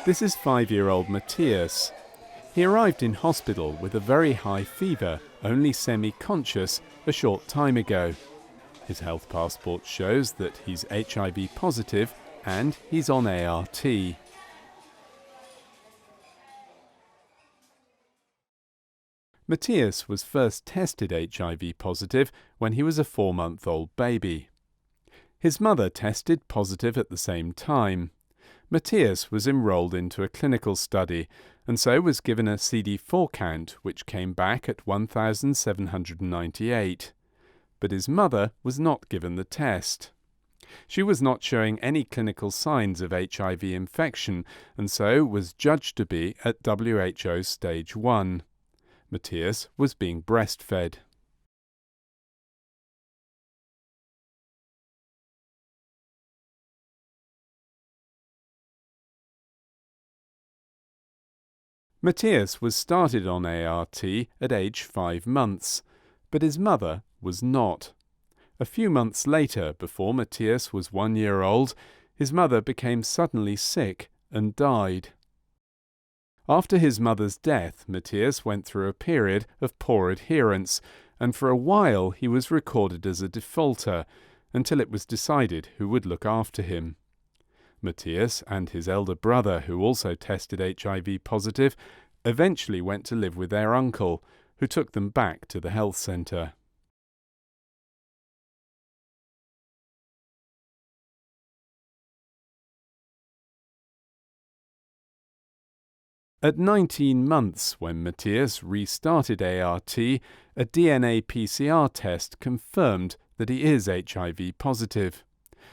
This is 5-year-old Matthias. He arrived in hospital with a very high fever, only semi-conscious, a short time ago. His health passport shows that he's HIV positive and he's on ART. Matthias was first tested HIV positive when he was a 4-month-old baby. His mother tested positive at the same time. Matthias was enrolled into a clinical study and so was given a CD4 count which came back at 1,798. But his mother was not given the test. She was not showing any clinical signs of HIV infection and so was judged to be at WHO stage 1. Matthias was being breastfed. Matthias was started on ART at age 5 months, but his mother was not. A few months later, before Matthias was 1 year old, his mother became suddenly sick and died. After his mother's death, Matthias went through a period of poor adherence, and for a while he was recorded as a defaulter, until it was decided who would look after him. Matthias and his elder brother, who also tested HIV positive, eventually went to live with their uncle, who took them back to the health centre. At 19 months, when Matthias restarted ART, a DNA PCR test confirmed that he is HIV positive.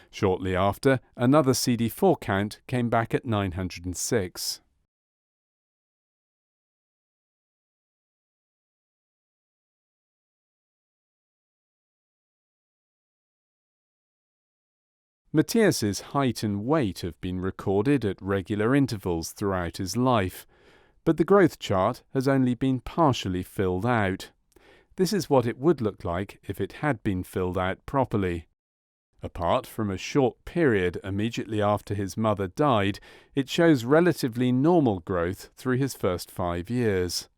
Shortly after, another CD4 count came back at 906. Matthias's height and weight have been recorded at regular intervals throughout his life, but the growth chart has only been partially filled out. This is what it would look like if it had been filled out properly. Apart from a short period immediately after his mother died, it shows relatively normal growth through his first 5 years.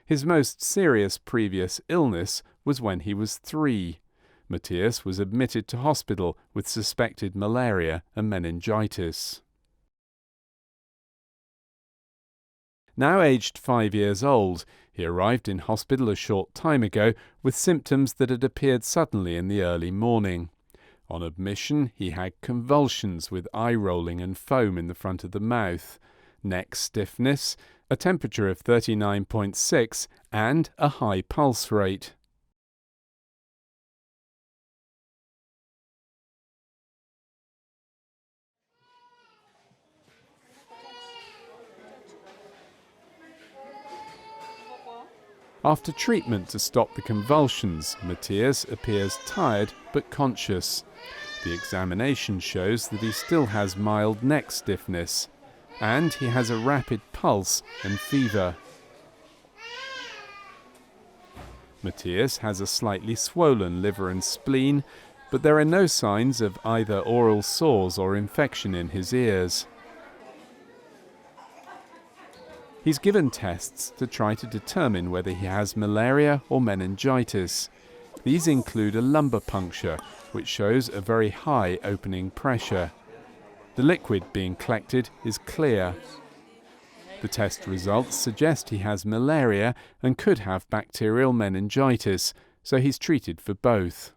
His most serious previous illness was when he was 3. Matthias was admitted to hospital with suspected malaria and meningitis. Now aged 5 years old, he arrived in hospital a short time ago with symptoms that had appeared suddenly in the early morning. On admission, he had convulsions with eye rolling and foam in the front of the mouth, neck stiffness, a temperature of 39.6 and a high pulse rate. After treatment to stop the convulsions, Matthias appears tired but conscious. The examination shows that he still has mild neck stiffness, and he has a rapid pulse and fever. Matthias has a slightly swollen liver and spleen, but there are no signs of either oral sores or infection in his ears. He's given tests to try to determine whether he has malaria or meningitis. These include a lumbar puncture, which shows a very high opening pressure. The liquid being collected is clear. The test results suggest he has malaria and could have bacterial meningitis, so he's treated for both.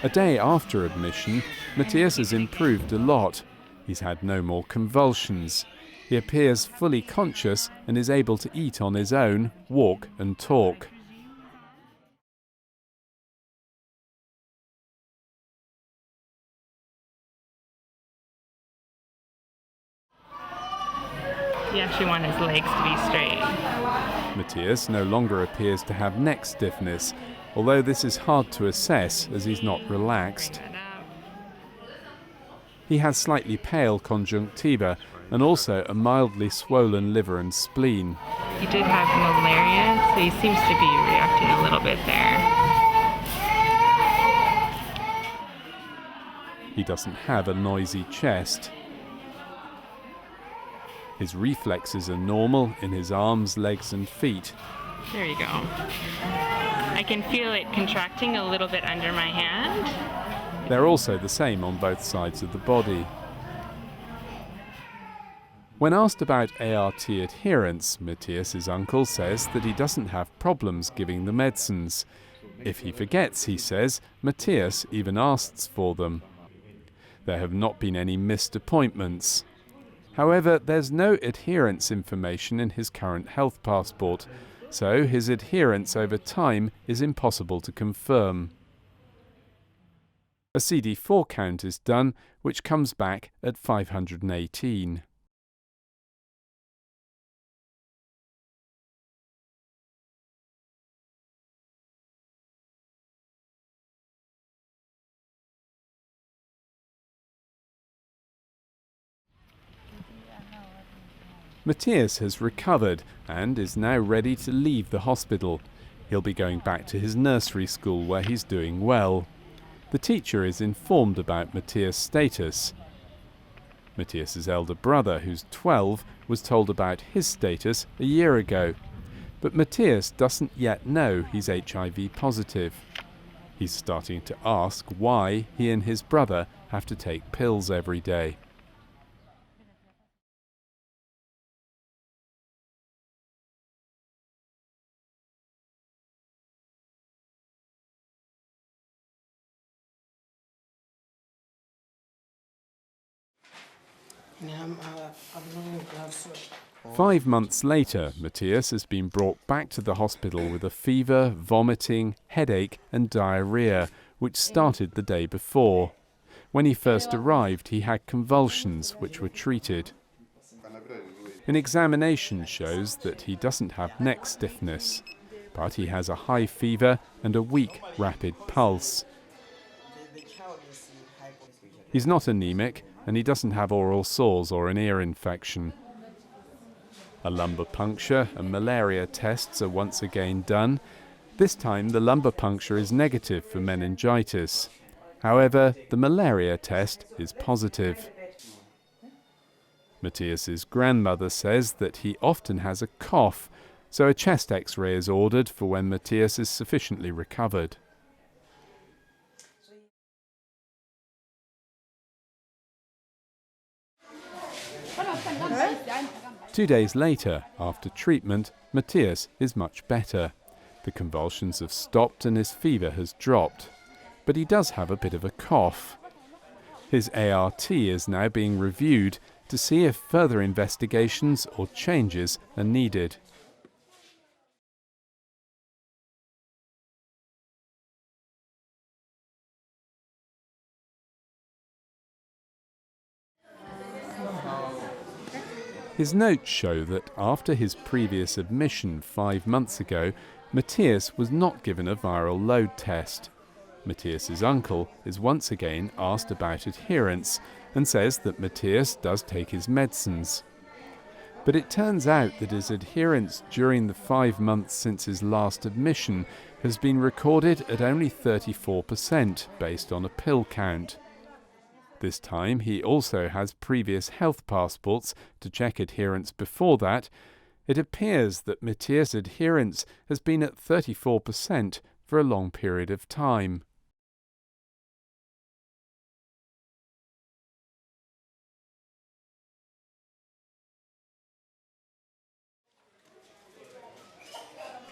A day after admission, Matthias has improved a lot. He's had no more convulsions. He appears fully conscious and is able to eat on his own, walk and talk. He actually wanted his legs to be straight. Matthias no longer appears to have neck stiffness, although this is hard to assess as he's not relaxed. He has slightly pale conjunctiva and also a mildly swollen liver and spleen. He did have malaria, so he seems to be reacting a little bit there. He doesn't have a noisy chest. His reflexes are normal in his arms, legs and feet. There you go. I can feel it contracting a little bit under my hand. They're also the same on both sides of the body. When asked about ART adherence, Matthias's uncle says that he doesn't have problems giving the medicines. If he forgets, he says, Matthias even asks for them. There have not been any missed appointments. However, there's no adherence information in his current health passport, so his adherence over time is impossible to confirm. A CD4 count is done, which comes back at 518. Matthias has recovered and is now ready to leave the hospital. He'll be going back to his nursery school where he's doing well. The teacher is informed about Matthias' status. Matthias's elder brother, who's 12, was told about his status a year ago. But Matthias doesn't yet know he's HIV positive. He's starting to ask why he and his brother have to take pills every day. Five months later, Matthias has been brought back to the hospital with a fever, vomiting, headache and diarrhea, which started the day before. When he first arrived, he had convulsions, which were treated. An examination shows that he doesn't have neck stiffness, but he has a high fever and a weak, rapid pulse. He's not anemic, and he doesn't have oral sores or an ear infection. A lumbar puncture and malaria tests are once again done. This time the lumbar puncture is negative for meningitis. However, the malaria test is positive. Matthias's grandmother says that he often has a cough, so a chest X-ray is ordered for when Matthias is sufficiently recovered. Two days later, after treatment, Matthias is much better. The convulsions have stopped and his fever has dropped. But he does have a bit of a cough. His ART is now being reviewed to see if further investigations or changes are needed. His notes show that after his previous admission 5 months ago, Matthias was not given a viral load test. Matthias's uncle is once again asked about adherence and says that Matthias does take his medicines. But it turns out that his adherence during the 5 months since his last admission has been recorded at only 34% based on a pill count. This time he also has previous health passports to check adherence before that. It appears that Matthias' adherence has been at 34% for a long period of time.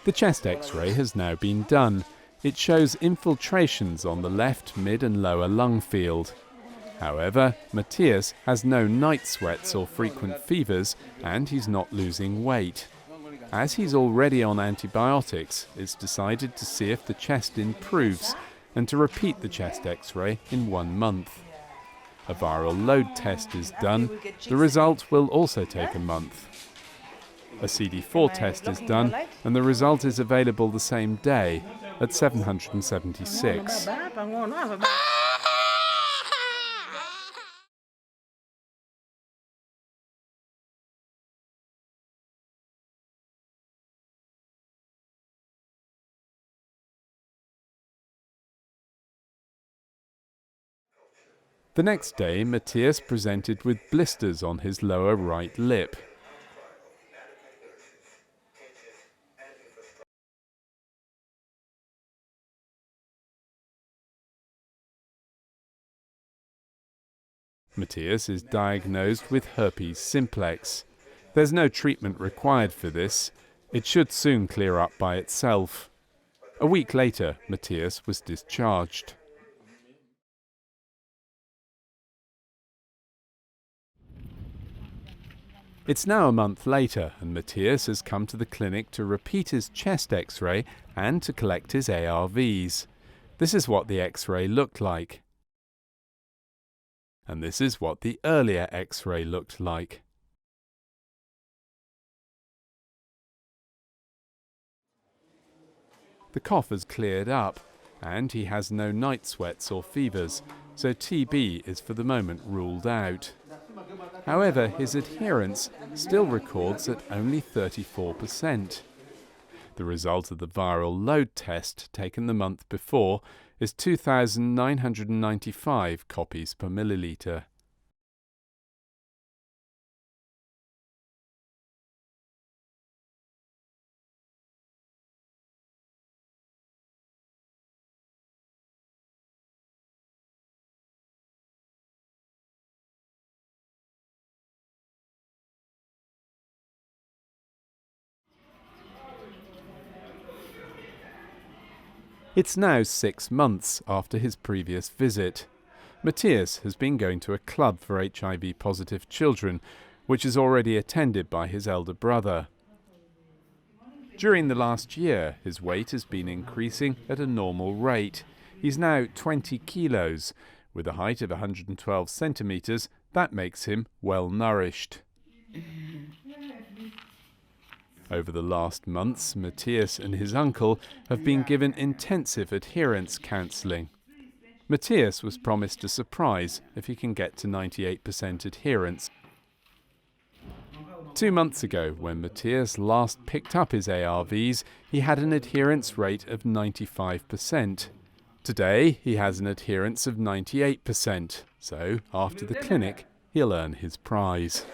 The chest X-ray has now been done. It shows infiltrations on the left, mid and lower lung field. However, Matthias has no night sweats or frequent fevers, and he's not losing weight. As he's already on antibiotics, it's decided to see if the chest improves and to repeat the chest X-ray in 1 month. A viral load test is done. The result will also take a month. A CD4 test is done, and the result is available the same day at 776. The next day, Matthias presented with blisters on his lower right lip. Matthias is diagnosed with herpes simplex. There's no treatment required for this. It should soon clear up by itself. A week later, Matthias was discharged. It's now a month later, and Matthias has come to the clinic to repeat his chest X-ray and to collect his ARVs. This is what the X-ray looked like. And this is what the earlier X-ray looked like. The cough has cleared up, and he has no night sweats or fevers, so TB is for the moment ruled out. However, his adherence still records at only 34%. The result of the viral load test taken the month before is 2,995 copies per milliliter. It's now 6 months after his previous visit. Matthias has been going to a club for HIV-positive children, which is already attended by his elder brother. During the last year, his weight has been increasing at a normal rate. He's now 20 kilos. With a height of 112 centimeters, that makes him well nourished. Over the last months, Matthias and his uncle have been given intensive adherence counselling. Matthias was promised a surprise if he can get to 98% adherence. 2 months ago, when Matthias last picked up his ARVs, he had an adherence rate of 95%. Today, he has an adherence of 98%, so after the clinic, he'll earn his prize.